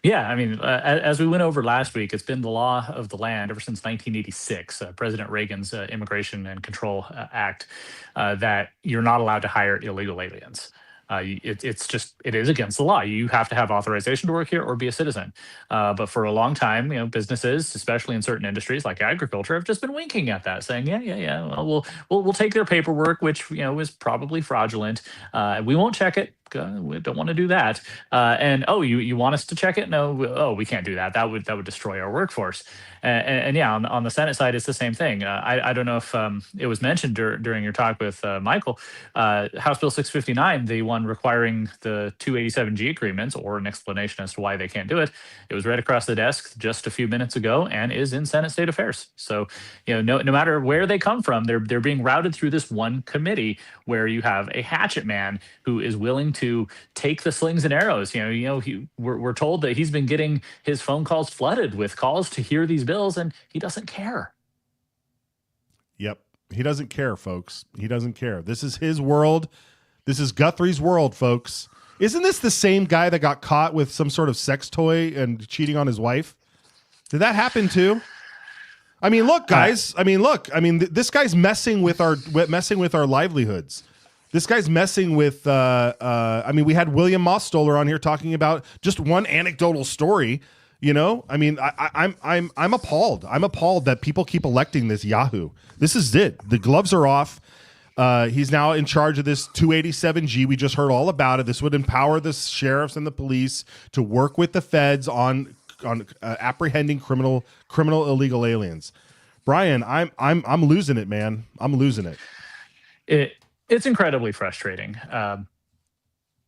Yeah, I mean, as we went over last week, it's been the law of the land ever since 1986, President Reagan's Immigration and Control Act, that you're not allowed to hire illegal aliens. It is against the law. You have to have authorization to work here or be a citizen. But for a long time, businesses, especially in certain industries like agriculture, have just been winking at that, saying, yeah. Well, we'll take their paperwork, which is probably fraudulent. We won't check it. We don't want to do that. You want us to check it? No. We can't do that. That would destroy our workforce. And yeah, on the Senate side, it's the same thing. I don't know if it was mentioned during your talk with Michael. House Bill 659, the one requiring the 287G agreements, or an explanation as to why they can't do it. It was read across the desk just a few minutes ago and is in Senate State Affairs. So no matter where they come from, they're being routed through this one committee where you have a hatchet man who is willing to take the slings and arrows. We're told that he's been getting his phone calls flooded with calls to hear these bills, and he doesn't care. Yep. He doesn't care, folks. He doesn't care. This is his world. This is Guthrie's world, folks. Isn't this the same guy that got caught with some sort of sex toy and cheating on his wife? Did that happen too? I mean, look, guys. This guy's messing with our livelihoods. This guy's messing with. We had William Mostoller on here talking about just one anecdotal story. I'm appalled. I'm appalled that people keep electing this Yahoo. This is it. The gloves are off. He's now in charge of this 287G. We just heard all about it. This would empower the sheriffs and the police to work with the feds on apprehending criminal illegal aliens. Brian, I'm losing it, man. I'm losing it. It's incredibly frustrating.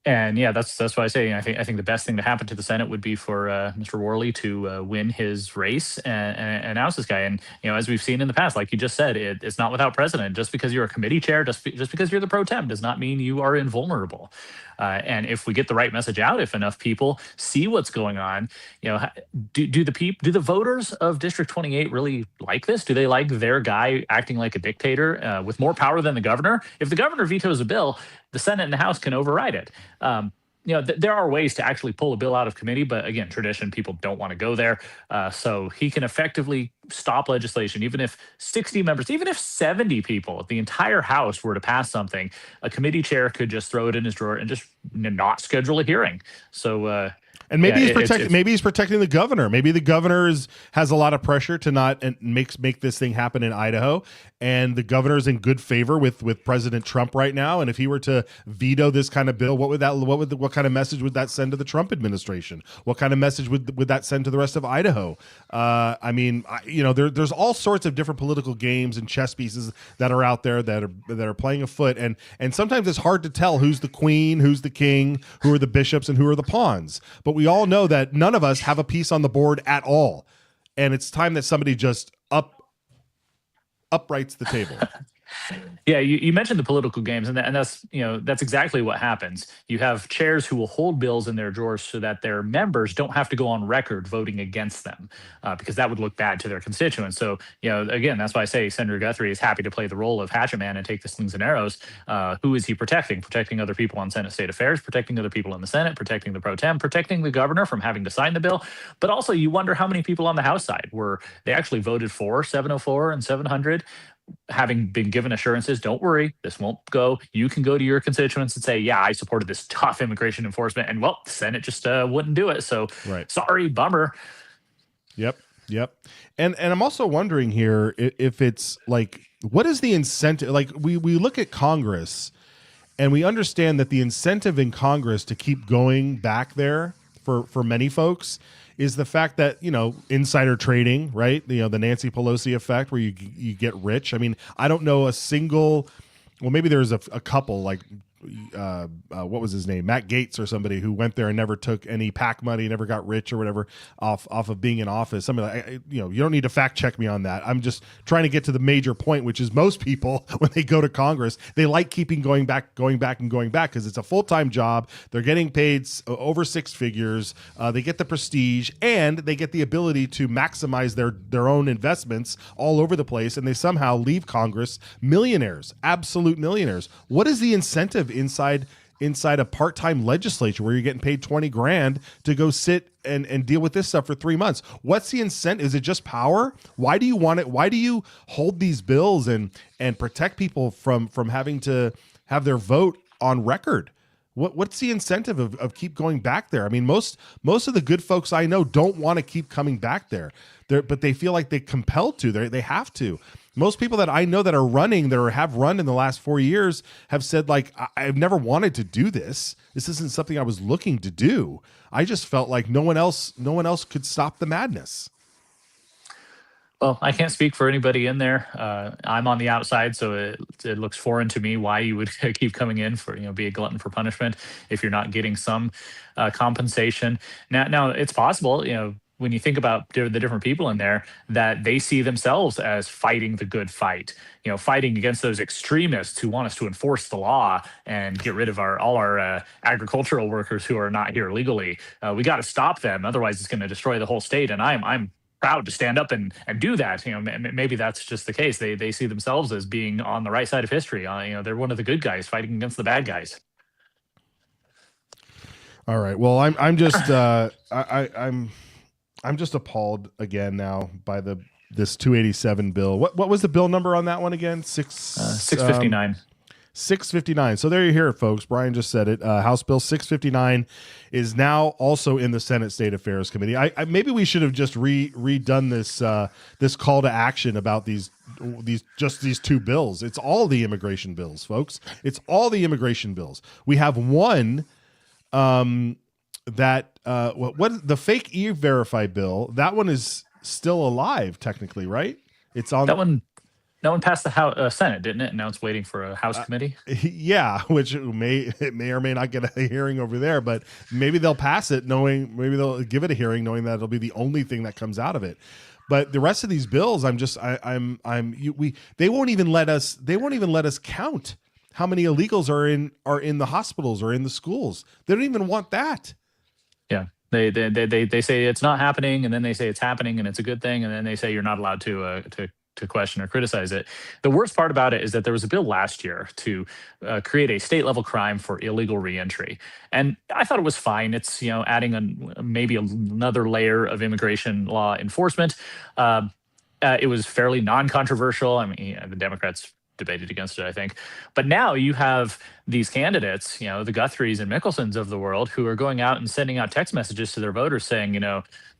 And yeah, that's why I say I think the best thing to happen to the Senate would be for Mr. Worley to win his race and announce this guy. And as we've seen in the past, like you just said, it's not without precedent. Just because you're a committee chair, just because you're the pro tem, does not mean you are invulnerable. And if we get the right message out, if enough people see what's going on, do the voters of District 28 really like this? Do they like their guy acting like a dictator with more power than the governor? If the governor vetoes a bill, the Senate and the House can override it. There are ways to actually pull a bill out of committee, but again, tradition, people don't want to go there. So he can effectively stop legislation. Even if 60 members, even if 70 people, if the entire House were to pass something, a committee chair could just throw it in his drawer and just not schedule a hearing. So, and maybe he's protecting the governor. Maybe the governor has a lot of pressure to not make this thing happen in Idaho, and the governor is in good favor with President Trump right now. And if he were to veto this kind of bill, what kind of message would that send to the Trump administration? What kind of message would that send to the rest of Idaho? There's all sorts of different political games and chess pieces that are out there that are playing afoot, and sometimes it's hard to tell who's the queen, who's the king, who are the bishops, and who are the pawns. But we all know that none of us have a piece on the board at all. And it's time that somebody just uprights the table. Yeah, you mentioned the political games, and that's exactly what happens. You have chairs who will hold bills in their drawers so that their members don't have to go on record voting against them, because that would look bad to their constituents. So, again, that's why I say Senator Guthrie is happy to play the role of hatchet man and take the slings and arrows. Who is he protecting? Protecting other people on Senate State Affairs, protecting other people in the Senate, protecting the pro tem, protecting the governor from having to sign the bill. But also, you wonder how many people on the House side they actually voted for 704 and 700. Having been given assurances, don't worry, this won't go. You can go to your constituents and say, yeah, I supported this tough immigration enforcement, and the Senate just wouldn't do it. So, Sorry, bummer. Yep. Yep. And I'm also wondering here if it's like, what is the incentive? Like we look at Congress and we understand that the incentive in Congress to keep going back there for many folks is the fact that, insider trading, right? The Nancy Pelosi effect where you get rich. I mean, I don't know a single, well, maybe there's a couple like, what was his name? Matt Gaetz or somebody who went there and never took any PAC money, never got rich or whatever off of being in office. I mean, you don't need to fact check me on that. I'm just trying to get to the major point, which is most people, when they go to Congress, they like keeping going back because it's a full-time job. They're getting paid over six figures. They get the prestige and they get the ability to maximize their own investments all over the place. And they somehow leave Congress millionaires, absolute millionaires. What is the incentive inside a part-time legislature where you're getting paid $20,000 to go sit and deal with this stuff for 3 months? What's the incentive? Is it just power? Why do you want it? Why do you hold these bills and protect people from having to have their vote on record? What's the incentive of keep going back there? I mean, most of the good folks I know don't want to keep coming back there, but they feel like they're compelled to. They have to. Most people that I know that are running, that have run in the last 4 years, have said, like, I've never wanted to do this. This isn't something I was looking to do. I just felt like no one else could stop the madness. Well, I can't speak for anybody in there. I'm on the outside, so it looks foreign to me why you would keep coming in for, be a glutton for punishment if you're not getting some compensation. Now it's possible, when you think about the different people in there, that they see themselves as fighting the good fight, fighting against those extremists who want us to enforce the law and get rid of all our agricultural workers who are not here legally. We got to stop them, otherwise it's going to destroy the whole state. And I'm proud to stand up and do that. Maybe that's just the case. They see themselves as being on the right side of history. They're one of the good guys fighting against the bad guys. All right. Well, I'm just I'm just appalled again now by this 287 bill. What was the bill number on that one again? 659. 659. So there you hear it, folks. Brian just said it. House Bill 659 is now also in the Senate State Affairs Committee. Maybe we should have just redone this call to action about these two bills. It's all the immigration bills, folks. It's all the immigration bills. We have one that what the fake E-Verify bill. That one is still alive technically, right? It's on that one. That one passed the Senate, didn't it? And now it's waiting for a House committee. Yeah, which it may or may not get a hearing over there, but maybe they'll pass it maybe they'll give it a hearing knowing that it'll be the only thing that comes out of it. But the rest of these bills, they won't even let us count how many illegals are in the hospitals or in the schools. They don't even want that. Yeah. They say it's not happening, and then they say it's happening and it's a good thing, and then they say you're not allowed to question or criticize it. The worst part about it is that there was a bill last year to create a state-level crime for illegal reentry, and I thought it was fine. It's adding maybe another layer of immigration law enforcement. It was fairly non-controversial. I mean, the Democrats debated against it, I think. But now you have these candidates, the Guthries and Mickelsons of the world, who are going out and sending out text messages to their voters saying,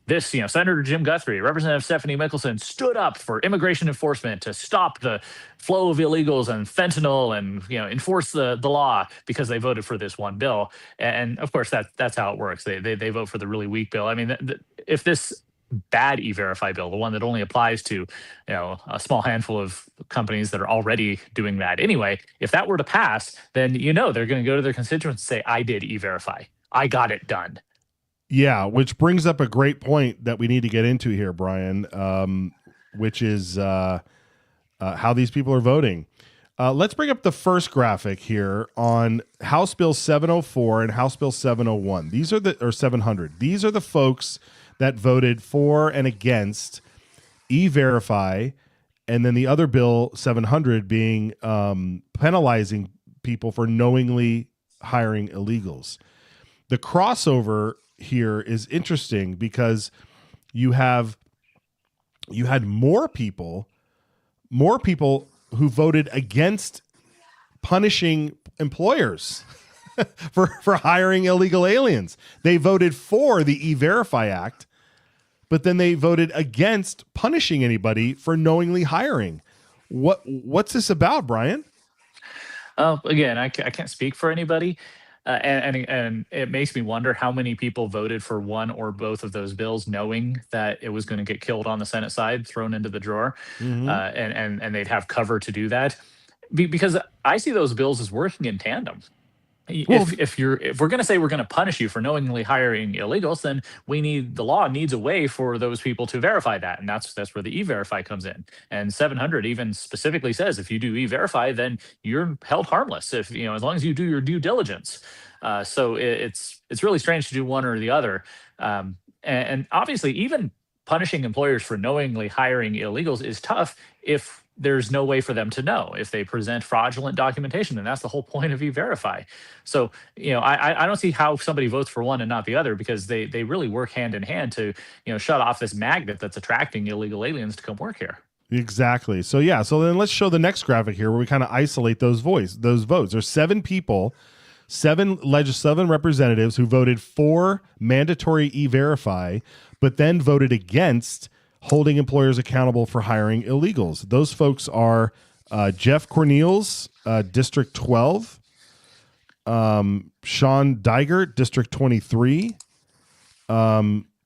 this, Senator Jim Guthrie, Representative Stephanie Mickelson stood up for immigration enforcement to stop the flow of illegals and fentanyl and, enforce the law because they voted for this one bill. And of course, that's how it works. They vote for the really weak bill. I mean, if this bad E-Verify bill, the one that only applies to, a small handful of companies that are already doing that anyway, if that were to pass, then, they're going to go to their constituents and say, I did E-Verify. I got it done. Yeah, which brings up a great point that we need to get into here, Brian, which is how these people are voting. Let's bring up the first graphic here on House Bill 704 and House Bill 701. These are 700. These are the folks that voted for and against E-Verify, and then the other bill 700 being penalizing people for knowingly hiring illegals. The crossover here is interesting because you had more people who voted against punishing employers for hiring illegal aliens. They voted for the E-Verify Act, but then they voted against punishing anybody for knowingly hiring. What's this about, Brian? Again, I can't speak for anybody, and it makes me wonder how many people voted for one or both of those bills, knowing that it was going to get killed on the Senate side, thrown into the drawer, and they'd have cover to do that. Because I see those bills as working in tandem. If we're going to say we're going to punish you for knowingly hiring illegals, then the law needs a way for those people to verify that, and that's where the E-Verify comes in. And 700 even specifically says if you do E-Verify, then you're held harmless if as long as you do your due diligence. So it's really strange to do one or the other, and obviously even punishing employers for knowingly hiring illegals is tough if there's no way for them to know if they present fraudulent documentation, and that's the whole point of E-Verify. So, I don't see how somebody votes for one and not the other, because they really work hand in hand to, shut off this magnet that's attracting illegal aliens to come work here. Exactly. So then let's show the next graphic here where we kind of isolate those votes. There's 7 people, 7 representatives who voted for mandatory E-Verify, but then voted against holding employers accountable for hiring illegals. Those folks are Jeff Cornels, District 12, Sean Digert, District 23.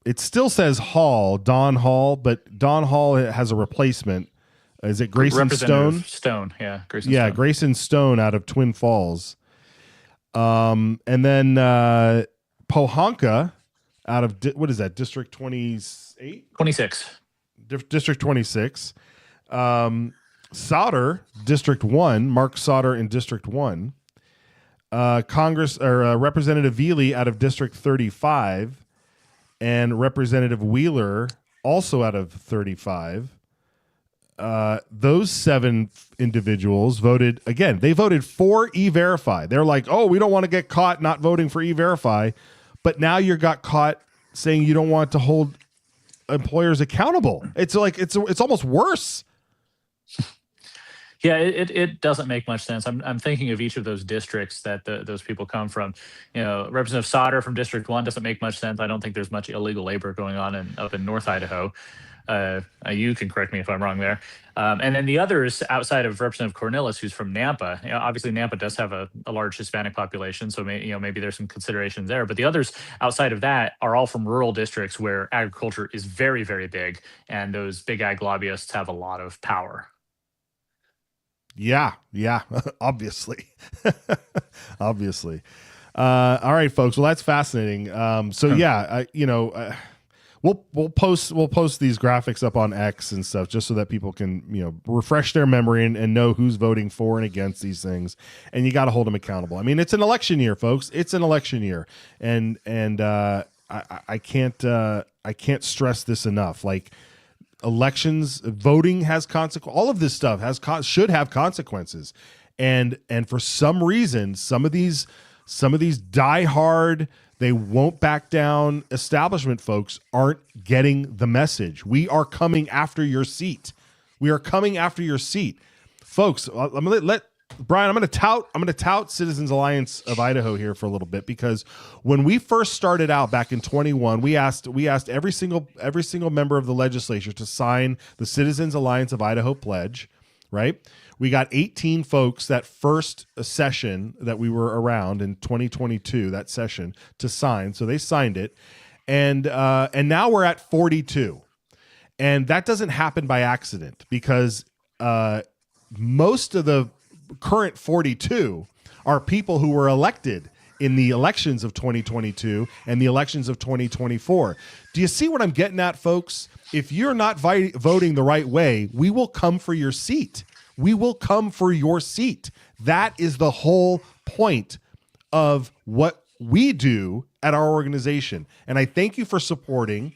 It still says Don Hall, but Don Hall has a replacement. Is it Grayson Stone? Stone, yeah. Stone. Grayson Stone out of Twin Falls. And then Pohanka out of, what is that, District 28? 26. District 26. Sauter, District 1, Mark Sauter in District 1. Representative Veely out of District 35, and Representative Wheeler also out of 35. Those 7 individuals voted, again, they voted for E-Verify. They're like, oh, we don't want to get caught not voting for E-Verify, but now you got caught saying you don't want to hold employers accountable. It's like it's almost worse. Yeah, it doesn't make much sense. I'm thinking of each of those districts that those people come from. Representative Sauter from District 1 doesn't make much sense. I don't think there's much illegal labor going on up in North Idaho. You can correct me if I'm wrong there. And then the others outside of Representative Cornels, who's from Nampa. Obviously Nampa does have a large Hispanic population, so maybe there's some considerations there. But the others outside of that are all from rural districts where agriculture is very, very big, and those big ag lobbyists have a lot of power. Yeah, obviously. Obviously. All right, folks. Well, that's fascinating. We'll post these graphics up on X and stuff just so that people can, refresh their memory and know who's voting for and against these things. And you got to hold them accountable. I mean, it's an election year, folks. It's an election year. And I can't stress this enough. Like, elections, voting has consequences. All of this stuff should have consequences. And for some reason, some of these diehard, they won't back down establishment folks aren't getting the message. We are coming after your seat. We are coming after your seat. Folks, I'm going to let Brian, I'm going to tout Citizens Alliance of Idaho here for a little bit, because when we first started out back in 21, we asked every single member of the legislature to sign the Citizens Alliance of Idaho pledge, right? We got 18 folks that first session that we were around in 2022, that session, to sign. So they signed it. And now we're at 42. And that doesn't happen by accident, because most of the current 42 are people who were elected in the elections of 2022 and the elections of 2024. Do you see what I'm getting at, folks? If you're not voting the right way, we will come for your seat. We will come for your seat. That is the whole point of what we do at our organization. And I thank you for supporting.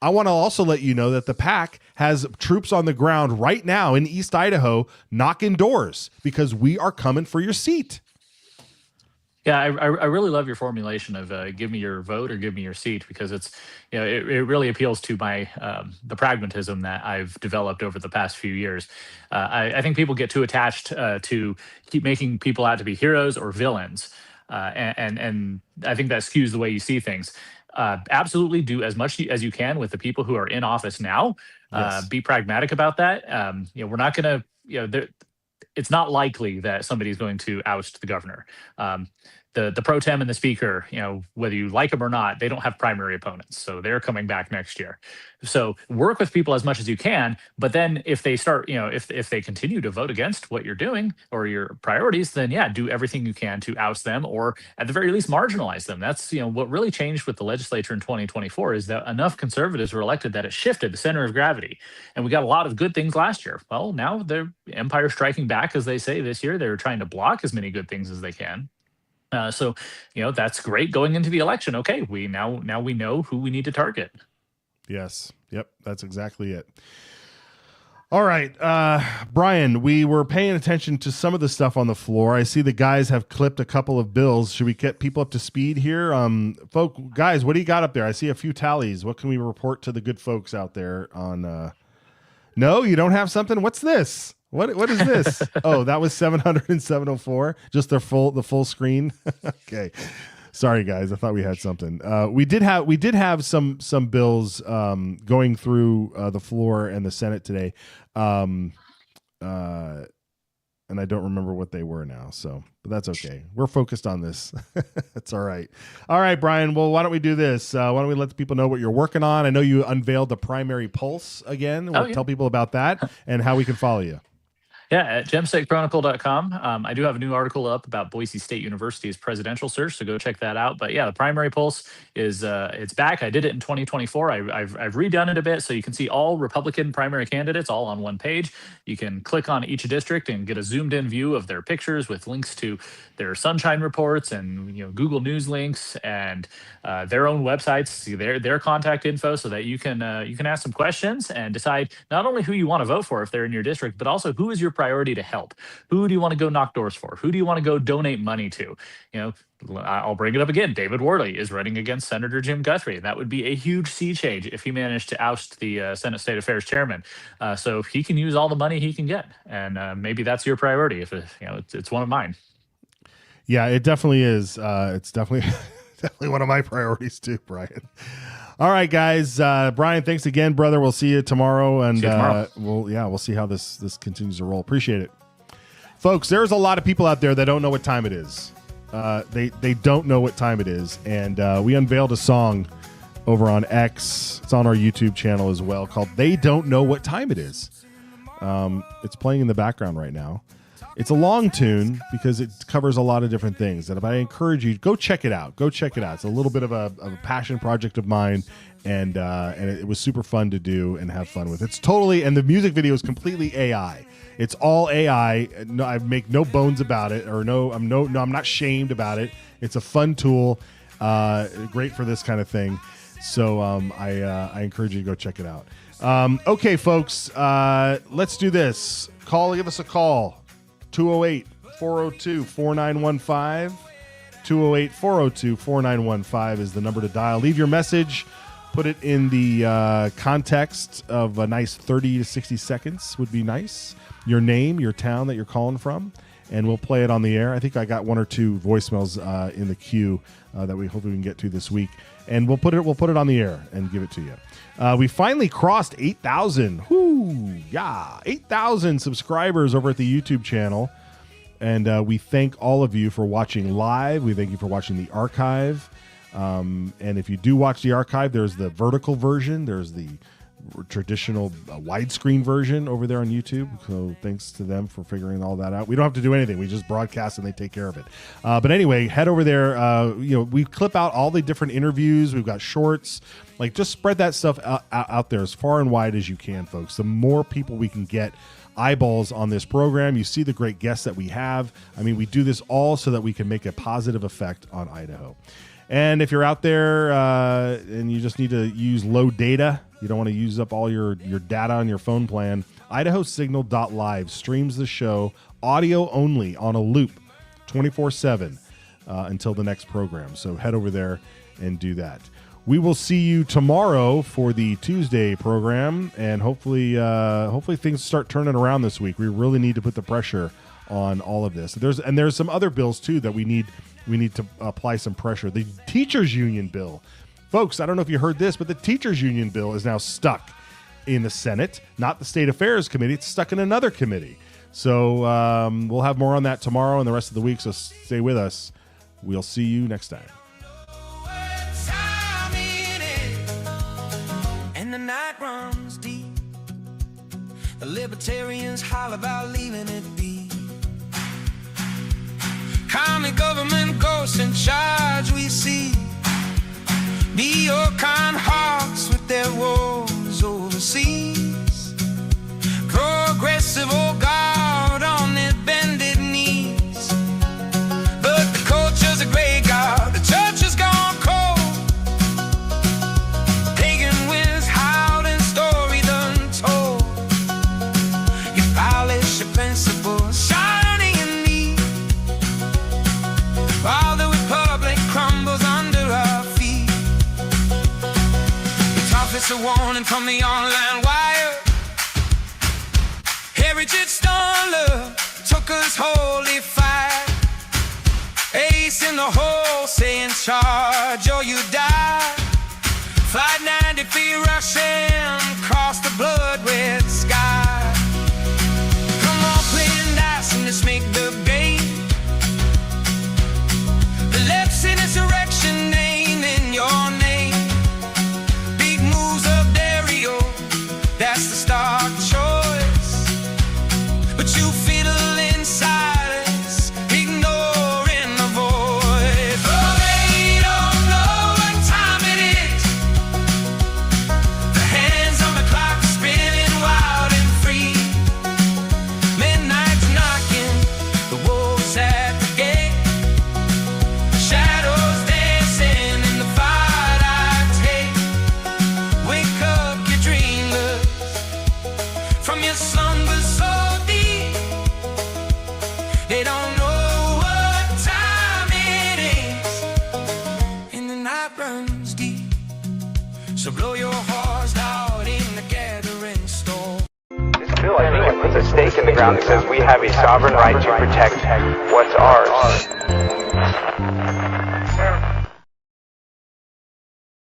I want to also let you know that the PAC has troops on the ground right now in East Idaho knocking doors, because we are coming for your seat. Yeah, I really love your formulation of give me your vote or give me your seat, because it's, it really appeals to my the pragmatism that I've developed over the past few years. I think people get too attached to keep making people out to be heroes or villains, and I think that skews the way you see things. absolutely do as much as you can with the people who are in office now. Yes. Be pragmatic about that. We're not going to, it's not likely that somebody's going to oust the governor. The pro tem and the speaker, whether you like them or not, they don't have primary opponents, so they're coming back next year. So work with people as much as you can, but then if they start, if they continue to vote against what you're doing or your priorities, then yeah, do everything you can to oust them, or at the very least marginalize them. That's what really changed with the legislature in 2024 is that enough conservatives were elected that it shifted the center of gravity, and we got a lot of good things last year. Well, now they're empire striking back, as they say this year. They're trying to block as many good things as they can. So that's great going into the election. Okay, we now we know who we need to target. Yes. Yep. That's exactly it. All right, Brian, we were paying attention to some of the stuff on the floor. I see the guys have clipped a couple of bills. Should we get people up to speed here? Guys, what do you got up there? I see a few tallies. What can we report to the good folks out there on? No, you don't have something? What's this? What is this? Oh, that was 700 and 704. Just the full screen. Okay. Sorry guys, I thought we had something. We did have some bills going through the floor and the Senate today. And I don't remember what they were now, but that's okay. We're focused on this. That's all right. All right, Brian. Well, why don't we do this? Why don't we let the people know what you're working on? I know you unveiled the primary pulse again. Tell people about that and how we can follow you. Yeah, at gemstatechronicle.com. I do have a new article up about Boise State University's presidential search, so go check that out. But yeah, the primary pulse is it's back. I did it in 2024. I've redone it a bit, so you can see all Republican primary candidates all on one page. You can click on each district and get a zoomed-in view of their pictures with links to their sunshine reports and Google News links and their own websites, see their contact info, so that you can ask some questions and decide not only who you want to vote for if they're in your district, but also who is your priority to help. Who do you want to go knock doors for? Who do you want to go donate money to? I'll bring it up again. David Worley is running against Senator Jim Guthrie. That would be a huge sea change if he managed to oust the Senate State Affairs chairman. So he can use all the money he can get, and maybe that's your priority. If it's one of mine. Yeah, it definitely is. It's definitely one of my priorities too, Brian. All right, guys. Brian, thanks again, brother. We'll see you tomorrow, and see you tomorrow. We'll see how this continues to roll. Appreciate it, folks. There's a lot of people out there that don't know what time it is. They don't know what time it is, and we unveiled a song over on X. It's on our YouTube channel as well, called "They Don't Know What Time It Is." It's playing in the background right now. It's a long tune because it covers a lot of different things. And if I encourage you, go check it out. It's a little bit of a passion project of mine, and it was super fun to do and have fun with. It's totally, and the music video is completely AI. It's all AI. No, I make no bones about it, or I'm not shamed about it. It's a fun tool, great for this kind of thing. So I encourage you to go check it out. Okay, folks, let's do this. Give us a call. 208-402-4915. 208-402-4915 is the number to dial. Leave your message. Put it in the context of a nice 30 to 60 seconds would be nice. Your name, your town that you're calling from, and we'll play it on the air. I think I got one or two voicemails in the queue that we hopefully we can get to this week, and we'll put it on the air and give it to you. We finally crossed 8,000. Whoo, yeah, 8,000 subscribers over at the YouTube channel, and we thank all of you for watching live. We thank you for watching the archive, and if you do watch the archive, there's the vertical version. There's the traditional widescreen version over there on YouTube. So thanks to them for figuring all that out. We don't have to do anything. We just broadcast and they take care of it. But anyway, head over there. We clip out all the different interviews. We've got shorts. Just spread that stuff out there as far and wide as you can, folks. The more people we can get eyeballs on this program. You see the great guests that we have. I mean, we do this all so that we can make a positive effect on Idaho. And if you're out there and you just need to use low data, you don't want to use up all your data on your phone plan, IdahoSignal.live streams the show audio only on a loop 24/7 until the next program. So head over there and do that. We will see you tomorrow for the Tuesday program, and hopefully things start turning around this week. We really need to put the pressure on all of this. There's some other bills too that we need to apply some pressure. The teachers union bill Folks, I don't know if you heard this, but the teachers union bill is now stuck in the Senate, not the State Affairs Committee. It's stuck in another committee. So we'll have more on that tomorrow and the rest of the week, so stay with us. We'll see you next time. And the night runs deep. The libertarians howl about leaving it be. County government ghosts in charge we see. Be your kind hearts with their wars overseas. Progressive old guard on their bended knees. But the culture's a gray guard, the church has gone cold. Pagan with howling story done told. You polish your principles, shining in need, while the republic crumbles under our feet. It's a warning from the online wire. Heritage Stoller took us holy fire. Ace in the hole, stay in charge or you die. Flight 93 Russian, cross the blood-red sky. Come on, playing dice and let's make the game. The left's in insurrection, name in your name. That's the stark choice, but you fiddle in silence, ignoring the voice. Oh, they don't know what time it is. The hands on the clock are spinning wild and free. Midnight's knocking, the wolves at the gate. Shadows dancing in the fight I take. Wake up, you dreamless, from your slumber so deep. They don't know what time it is, and the night runs deep. So blow your horns out in the gathering storm. This bill, I think, it puts a stake in the ground that says we have a sovereign right to protect what's ours.